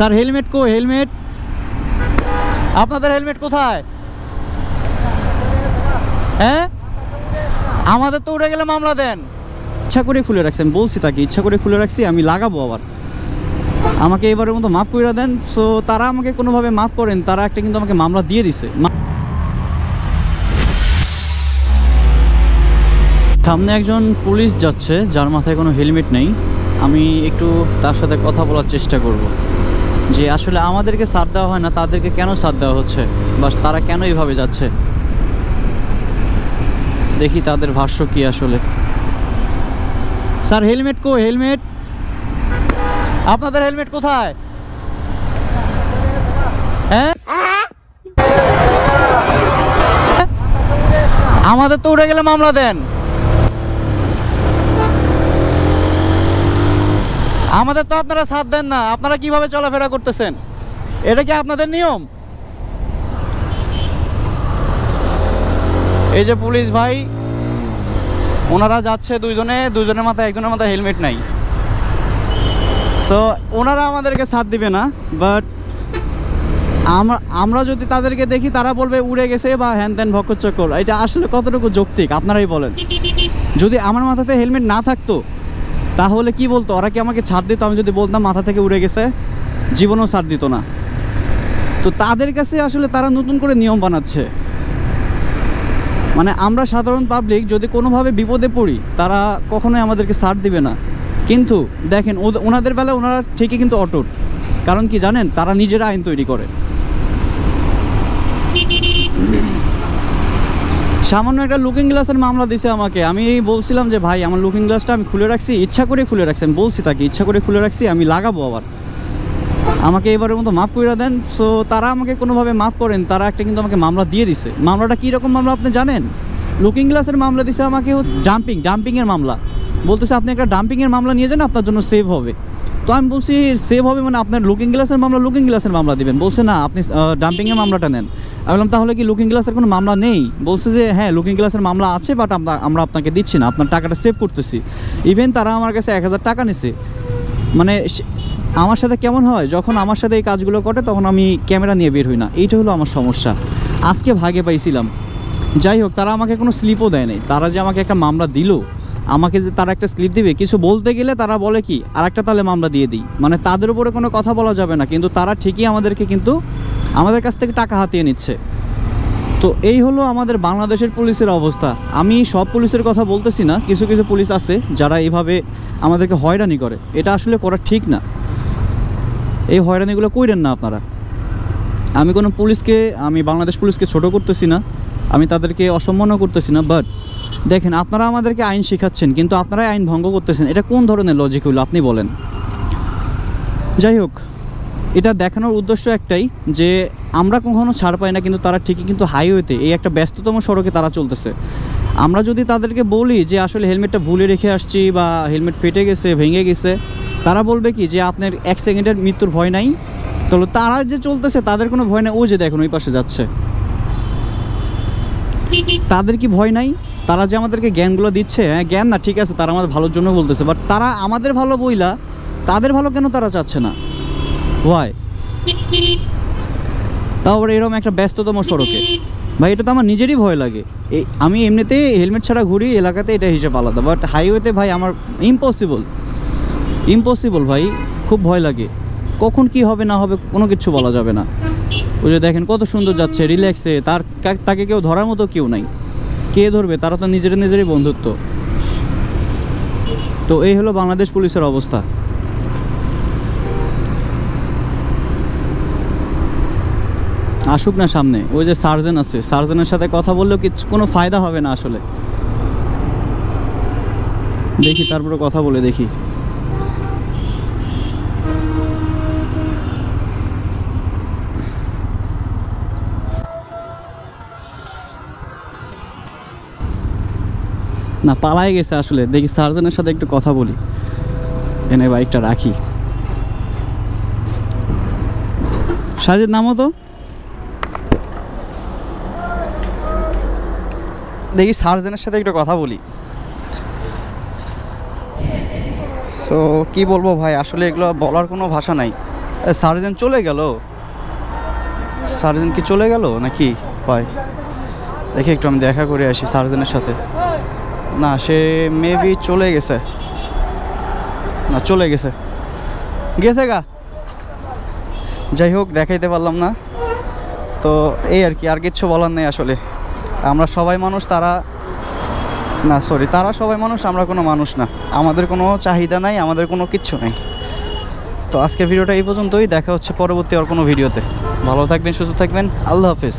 Sir helmet কো helmet আপনাদের helmet কোথায়? হ্যাঁ আমাদের তো উড়ে গেলে মামলা দেন। ইচ্ছা করে খুলে রাখছি, আমি বলছি তাকে ইচ্ছা করে খুলে রাখছি, আমি লাগাবো আবার, আমাকে এবারের মতো মাফ করে দেন। সো তারা আমাকে কোনোভাবে মাফ করেন, তারা একটা কিন্তু আমাকে মামলা দিয়ে দিছে। সামনে একজন পুলিশ যাচ্ছে যার মাথায় কোনো হেলমেট নেই। আমি একটু তার সাথে কথা বলার চেষ্টা করব যে আসলে আমাদেরকে ছাড় দেওয়া হয় না, তাদেরকে কেন ছাড় দেওয়া হচ্ছে, বা তারা কেন এইভাবে যাচ্ছে। দেখি তাদের ভাষ্য কি আসলে। স্যার হেলমেট কো হেলমেট আপনাদের হেলমেট কোথায়? হ্যাঁ আমাদের তো উড়ে গেলে মামলা দেন। আমাদের তো আপনারা সাথ দেন না, আপনারা কিভাবে চলাফেরা করতেছেন? এটা কি আপনাদের নিয়ম? এই যে পুলিশ ভাই ওনারা যাচ্ছে দুজনের মাথায়, একজনের মাথায় হেলমেট নাই। সো ওনারা আমাদেরকে সাথ দিবে না, বাট আমরা যদি তাদেরকে দেখি তারা বলবে উড়ে গেছে বা হ্যান ত্যান ভক্কচক্কর। এটা আসলে কতটুকু যৌক্তিক আপনারাই বলেন। যদি আমার মাথাতে হেলমেট না থাকতো তাহলে কি বলতো? ওরা কি আমাকে ছাড় দিত? আমি যদি বলতাম মাথা থেকে উড়ে গেছে, জীবনেও ছাড় দিত না। তো তাদের কাছে আসলে তারা নতুন করে নিয়ম বানাচ্ছে। মানে আমরা সাধারণ পাবলিক যদি কোনোভাবে বিপদে পড়ি তারা কখনোই আমাদেরকে ছাড় দিবে না। কিন্তু দেখেন ওনাদের বেলায় ওনারা ঠিকই কিন্তু অটুট। কারণ কি জানেন? তারা নিজেরা আইন তৈরি করে। সামান্য একটা লুকিং গ্লাসের মামলা দিছে আমাকে। আমি বলছিলাম যে ভাই আমার লুকিং গ্লাসটা আমি খুলে রাখছি, ইচ্ছা করে খুলে রাখছি, আমি বলছি তাকে ইচ্ছা করে খুলে রাখছি, আমি লাগাবো আবার, আমাকে এবারের মতো মাফ করে দেন। সো তারা আমাকে কোনোভাবে মাফ করেন, তারা একটা কিন্তু আমাকে মামলা দিয়ে দিছে। মামলাটা কীরকম মামলা আপনি জানেন? লুকিং গ্লাসের মামলা দিছে আমাকে, ডাম্পিংয়ের মামলা। বলতেছে আপনি একটা ডাম্পিংয়ের মামলা নিয়ে যান, আপনার জন্য সেভ হবে। তো আমি বলছি সেভ হবে মানে আপনার লুকিং গ্লাসের মামলা দিবেন। বলছে না আপনি ডাম্পিংয়ের মামলাটা নেন। আমি বললাম তাহলে কি লুকিং গ্লাসের কোনো মামলা নেই? বলছে যে হ্যাঁ লুকিং গ্লাসের মামলা আছে, বাট আমরা আপনাকে দিচ্ছি না, আপনার টাকাটা সেভ করতেছি। ইভেন তারা আমার কাছে 1000 টাকা নিছে। মানে আমার সাথে কেমন হয়, যখন আমার সাথে এই কাজগুলো করে তখন আমি ক্যামেরা নিয়ে বের হই না। এইটা হলো আমার সমস্যা। আজকে ভাগে পাইছিলাম। যাই হোক, তারা আমাকে কোনো স্লিপও দেয় নাই। তারা যে আমাকে একটা মামলা দিল, আমাকে যে তারা একটা স্লিপ দিবে কিছু বলতে গেলে তারা বলে কি আর একটা তাহলে মামলা দিয়ে দিই। মানে তাদের উপরে কোনো কথা বলা যাবে না, কিন্তু তারা ঠিকই আমাদেরকে কিন্তু আমাদের কাছ থেকে টাকা হাতিয়ে নিচ্ছে। তো এই হলো আমাদের বাংলাদেশের পুলিশের অবস্থা। আমি সব পুলিশের কথা বলতেছি না, কিছু কিছু পুলিশ আছে যারা এইভাবে আমাদেরকে হয়রানি করে। এটা আসলে করা ঠিক না। এই হয়রানিগুলো কইরেন না আপনারা। আমি কোনো পুলিশকে, আমি বাংলাদেশ পুলিশকে ছোট করতেছি না, আমি তাদেরকে অসম্মানও করতেছি না। বাট দেখেন আপনারা আমাদেরকে আইন শেখাচ্ছেন কিন্তু আপনারাই আইন ভঙ্গ করতেছেন। এটা কোন ধরনের লজিক হইল আপনি বলেন? যাই হোক, এটা দেখানোর উদ্দেশ্য একটাই যে আমরা কখনো ছাড় পাই না, কিন্তু তারা ঠিকই কিন্তু হাইওয়েতে এই একটা ব্যস্ততম সড়কে তারা চলতেছে। আমরা যদি তাদেরকে বলি যে আসলে হেলমেটটা ভুলে রেখে আসছি বা হেলমেট ফেটে গেছে, ভেঙে গেছে, তারা বলবে কি যে আপনার 1 সেকেন্ডের মৃত্যুর ভয় নাই। তাহলে তারা যে চলতেছে তাদের কোনো ভয় নাই। ও যে দেখুন ওই পাশে যাচ্ছে, তাদের কি ভয় নাই? তারা যে আমাদেরকে জ্ঞানগুলো দিচ্ছে, হ্যাঁ জ্ঞান না ঠিক আছে, তারা আমাদের ভালোর জন্য বলতেছে, বাট তারা আমাদের ভালো বইলা তাদের ভালো কেন তারা চাচ্ছে না? ভয়। তাও আবার এরকম একটা ব্যস্ততম সড়কে। ভাই এটা তো আমার নিজেরই ভয় লাগে। আমি এমনিতে হেলমেট ছাড়া ঘুরি এলাকাতে, এটা হিসেবে আলাদা, বাট হাইওয়েতে ভাই আমার ইম্পসিবল ভাই, খুব ভয় লাগে। কখন কি হবে না হবে কোনো কিছু বলা যাবে না। ওই যে দেখেন কত সুন্দর যাচ্ছে রিল্যাক্সে, তাকে কেউ ধরার মতো কেউ নাই। কে ধরবে? তারা তো নিজেরই বন্ধুত্ব। তো এই হলো বাংলাদেশ পুলিশের অবস্থা। আসুক না সামনে, ওই যে সার্জন আছে, সার্জনের সাথে কথা বললেও কোনো ফায়দা হবে না আসলে। দেখি তারপরে কথা বলে দেখি। না পালাই গেছে আসলে। দেখি সার্জনের সাথে একটু কথা বলি, এনে বাইকটা রাখি। সাজিদ নামো তো, দেখি সার্জনের সাথে একটু কথা বলি। সো কি বলবো ভাই, আসলে এগুলো বলার কোনো ভাষা নাই। সার্জেন চলে গেল, সার্জেন কি চলে গেল নাকি হয় দেখি একটু আমি দেখা করে আসি সার্জেনের সাথে। না সে মেবি চলে গেছে, না চলে গেছে গেছে গা। যাই হোক দেখাইতে পারলাম না, তো এই আর কি, আর কিচ্ছু বলার নেই আসলে। আমরা সবাই মানুষ, তারা না সরি তারা সবাই মানুষ, আমরা কোনো মানুষ না, আমাদের কোনো চাহিদা নাই, আমাদের কোনো কিচ্ছু নাই। তো আজকের ভিডিওটা এই পর্যন্তই, দেখা হচ্ছে পরবর্তী আর কোনো ভিডিওতে। ভালো থাকবেন, সুস্থ থাকবেন, আল্লাহ হাফেজ।